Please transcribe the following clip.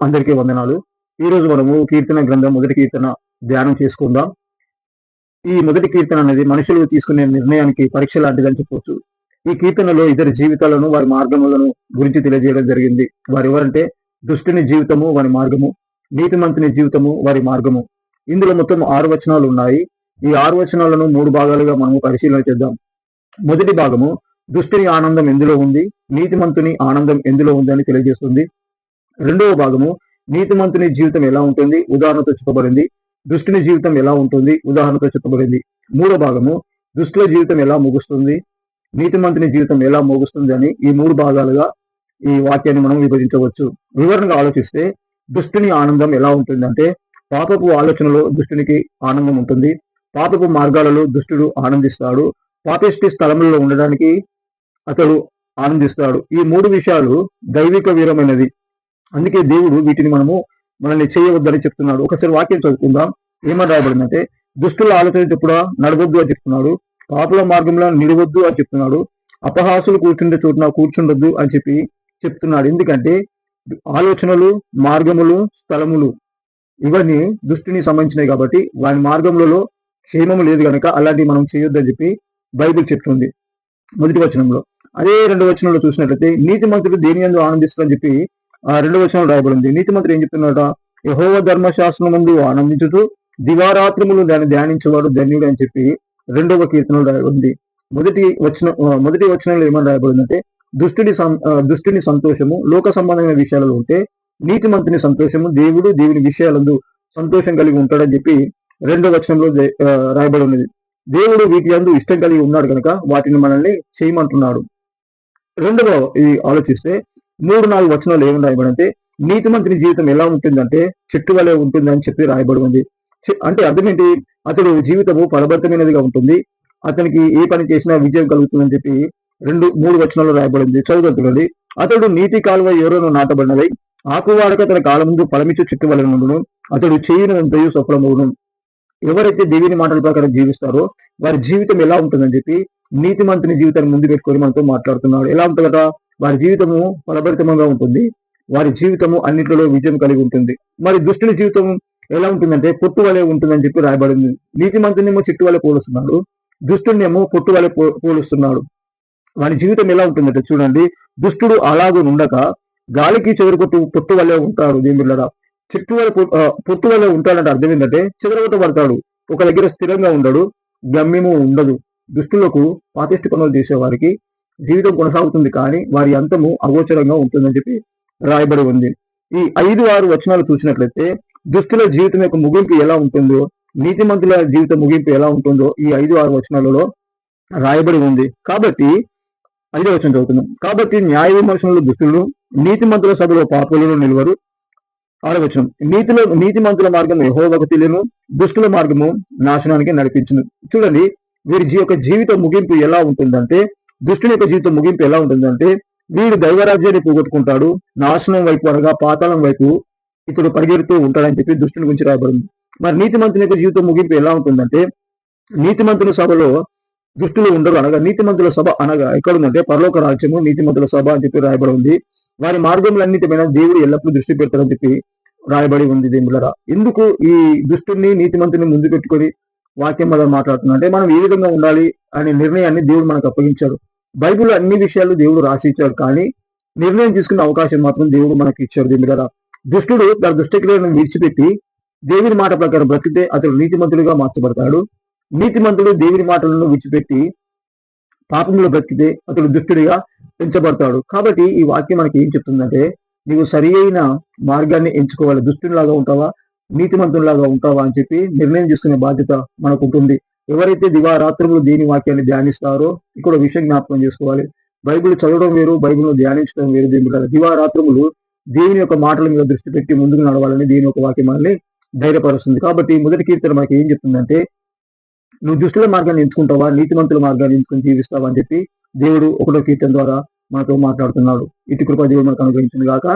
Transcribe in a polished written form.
అందరికీ వందనాలు. ఈరోజు మనము కీర్తన గ్రంథం మొదటి కీర్తన ధ్యానం చేసుకుందాం. ఈ మొదటి కీర్తన అనేది మనుషులు తీసుకునే నిర్ణయానికి పరీక్ష లాంటిదని చెప్పొచ్చు. ఈ కీర్తనలో ఇద్దరి జీవితాలను, వారి మార్గములను గురించి తెలియజేయడం జరిగింది. వారెవరంటే దుష్టుని జీవితము వారి మార్గము, నీతిమంతుని జీవితము వారి మార్గము. ఇందులో మొత్తం 6 వచనాలు ఉన్నాయి. ఈ 6 వచనాలను 3 భాగాలుగా మనము పరిశీలన చేద్దాం. మొదటి భాగము దుష్టుని ఆనందం ఎందులో ఉంది, నీతిమంతుని ఆనందం ఎందులో ఉంది అని తెలియజేస్తుంది. రెండవ భాగము నీతిమంతుని జీవితం ఎలా ఉంటుంది, ఉదాహరణతో చెప్పబడింది. దుష్టుని జీవితం ఎలా ఉంటుంది, ఉదాహరణతో చెప్పబడింది. మూడో భాగము దుష్టుల జీవితం ఎలా ముగుస్తుంది, నీతిమంతుని జీవితం ఎలా ముగుస్తుంది అని ఈ 3 భాగాలుగా ఈ వాక్యాన్ని మనం విభజించవచ్చు. వివరణగా ఆలోచిస్తే దుష్టుని ఆనందం ఎలా ఉంటుందంటే, పాపపు ఆలోచనలో దుష్టునికి ఆనందం ఉంటుంది. పాపపు మార్గాలలో దుష్టుడు ఆనందిస్తాడు. పాపిష్టి స్థలములలో ఉండడానికి అతడు ఆనందిస్తాడు. ఈ 3 విషయాలు దైవిక వీరమైనది. అందుకే దేవుడు వీటిని మనల్ని చేయవద్దని చెప్తున్నాడు. ఒకసారి వాక్యం చదువుకుందాం. ఏమని రాయబడిందంటే, దుష్టుల ఆలోచన చెప్పుడా నడవద్దు అని చెప్తున్నాడు. పాపుల మార్గంలో నిలవద్దు అని చెప్తున్నాడు. అపహాసులు కూర్చుండే చోటున కూర్చుండొద్దు అని చెప్తున్నాడు. ఎందుకంటే ఆలోచనలు, మార్గములు, స్థలములు ఇవన్నీ దుష్టుని సంబంధించినవి కాబట్టి వారి మార్గములలో క్షేమము లేదు కనుక అలాంటివి మనం చేయొద్దని చెప్పి బైబిల్ చెప్తుంది మొదటి వచనంలో. అదే 2వ వచనంలో చూసినట్లయితే నీతిమంతుడు దేని యందు ఆనందిస్తారని చెప్పి 2వ వచనంలో రాయబడింది. నీతిమంతుడు ఏం చెప్తున్నాడట, యెహోవా ధర్మశాస్త్రం ముందు ఆనందించుతూ దివారాత్రములు దాన్ని ధ్యానించేవాడు ధన్యుడు అని చెప్పి 2వ కీర్తనలో రాయబడింది. మొదటి వచనంలో ఏమని రాయబడిందంటే, దుష్టుని సంతోషము లోక సంబంధమైన విషయాలలో ఉంటే నీతిమంతుని సంతోషము దేవుని విషయాలందు సంతోషం కలిగి ఉంటాడని చెప్పి 2వ వచనంలో రాయబడి ఉన్నది. దేవుడు వీటి యందు ఇష్టం కలిగి ఉన్నాడు కనుక వాటిని మనల్ని చేయమంటున్నాడు. రెండవ ఇది ఆలోచిస్తే 3-4 వచనాలు ఏమని రాయబడంటే, నీతిమంతుని జీవితం ఎలా ఉంటుందంటే చెట్టు వలె ఉంటుందని చెప్పి రాయబడి ఉంది. అంటే అర్థం ఏంటి, అతడు జీవితము ఫలభరితమైనదిగా ఉంటుంది, అతనికి ఏ పని చేసినా విజయం కలుగుతుందని చెప్పి 2-3 వచనాలు రాయబడింది. చదువుతుంది. అతడు నీతి కాలువ ఎవరోనూ నాటబడినదై ఆకువాడక తన కాలం ముందు ఫలమిచ్చు చెట్టు వలె ఉండును, అతడు చేయనంతయు సఫలమవును. ఎవరైతే దేవుని మాటల ప్రకారం జీవిస్తారో వారి జీవితం ఎలా ఉంటుందని చెప్పి నీతిమంతుని జీవితాన్ని ముందు పెట్టుకొని మనతో మాట్లాడుతున్నాడు. ఎలా ఉంటుందట, వారి జీవితము ఫలభరితంగా ఉంటుంది, వారి జీవితము అన్నింటిలో విజయం కలిగి ఉంటుంది. మరి దుష్టుని జీవితం ఎలా ఉంటుందంటే పొట్టు వలె ఉంటుందని చెప్పి రాయబడింది. నీతిమంతునేమో చెట్టు వలె పోలుస్తున్నాడు, దుష్టునేమో పొట్టు వలె పోలుస్తున్నాడు. వారి జీవితం ఎలా ఉంటుందంటే చూడండి, దుష్టుడు అలాగూ ఉండక గాలికి చెదరగొట్టు పొట్టు వలె ఉంటాడు. దేవుళ్ళరా, చెట్టు వలె పొట్టు వలె ఉంటాడంటే అర్థం ఏంటంటే చెదరగొట్టబడతాడు, ఒక దగ్గర స్థిరంగా ఉండడు, గమ్యము ఉండదు. దుష్టులకు పాపిష్టి పనులు చేసే వారికి జీవితం కొనసాగుతుంది కానీ వారి అంతము అగోచరంగా ఉంటుందని చెప్పి రాయబడి ఉంది. ఈ 5-6 వచనాలు చూసినట్లయితే దుష్టుల జీవితం యొక్క ముగింపు ఎలా ఉంటుందో, నీతిమంతుల జీవిత ముగింపు ఎలా ఉంటుందో ఈ 5-6 వచనాలలో రాయబడి ఉంది. కాబట్టి 5వ వచనం చదువుతున్నాం. కాబట్టి న్యాయ విమర్శనలు దుష్టులు, నీతిమంతుల సభలో పాపులను నిలువరు. 6వ వచనం, నీతిమంతుల మార్గం యెహోవాకు తెలియను, దుష్టుల మార్గము నాశనానికి నడిపించును. చూడండి, వీరి యొక్క జీవిత ముగింపు ఎలా ఉంటుందంటే, దుష్టుని యొక్క జీవిత ముగింపు ఎలా ఉంటుందంటే, వీడు దైవరాజ్యాన్ని పోగొట్టుకుంటాడు, నాశనం వైపు అనగా పాతాళం వైపు ఇతడు పరిగెడుతూ ఉంటాడని చెప్పి దుష్టుని గురించి రాయబడింది. మరి నీతిమంతుని యొక్క జీవిత ముగింపు ఎలా ఉంటుందంటే, నీతిమంతుల సభలో దుష్టులు ఉండరు అనగా నీతిమంతుల సభ అనగా ఎక్కడుందంటే పరలోక రాజ్యము నీతిమంతుల సభ అని చెప్పి రాయబడి ఉంది. వారి మార్గములన్నిటిపైన దేవుడు ఎల్లప్పుడూ దృష్టి పెడతారని చెప్పి రాయబడి ఉంది. దేవుళ్ళరా, ఎందుకు ఈ దుష్టుని నీతిమంతుని ముందు పెట్టుకొని వాక్యం మీద మాట్లాడుతున్నా అంటే, మనం ఏ విధంగా ఉండాలి అనే నిర్ణయాన్ని దేవుడు మనకు అప్పగించాడు. బైబిల్లో అన్ని విషయాలు దేవుడు రాసి ఇచ్చాడు, కానీ నిర్ణయం తీసుకునే అవకాశం మాత్రం దేవుడు మనకి ఇచ్చాడు. దేవుళ్ళరా, దుష్టుడు తన దుష్టక్రియలను విడిచిపెట్టి దేవుని మాట ప్రకారం బ్రతికితే అతడు నీతిమంతుడిగా మార్చబడతాడు. నీతిమంతుడు దేవుని మాటలను విడిచిపెట్టి పాపంలో బ్రతికితే అతడు దుష్టుడిగా పెంచబడతాడు. కాబట్టి ఈ వాక్యం మనకి ఏం చెప్తుందంటే, నీవు సరి అయిన మార్గాన్ని ఎంచుకోవాలి. దుష్టునిలాగా ఉంటావా, నీతిమంతునిలాగా ఉంటావా అని చెప్పి నిర్ణయం తీసుకునే బాధ్యత మనకు ఉంటుంది. ఎవరైతే దివారాత్రులు దీని వాక్యాన్ని ధ్యానిస్తారో ఇక్కడ విషయం జ్ఞాపకం చేసుకోవాలి. బైబిల్ చదవడం వేరు, బైబిల్ను ధ్యానించడం వేరు. దివారాత్రములు దేవుని యొక్క మాటల మీద దృష్టి పెట్టి ముందుకు నడవాలని దీని యొక్క వాక్యం మనల్ని ధైర్యపరుస్తుంది. కాబట్టి మొదటి కీర్తన మనకి ఏం చెప్తుందంటే, నువ్వు దుష్టుల మార్గాన్ని ఎంచుకుంటావా, నీతిమంతుల మార్గాన్ని ఎంచుకుని జీవిస్తావా అని చెప్పి దేవుడు 1వ కీర్తన ద్వారా మనతో మాట్లాడుతున్నాడు. ఇటు కృప దేవుడు మనకు అనుగ్రహించింది గాక.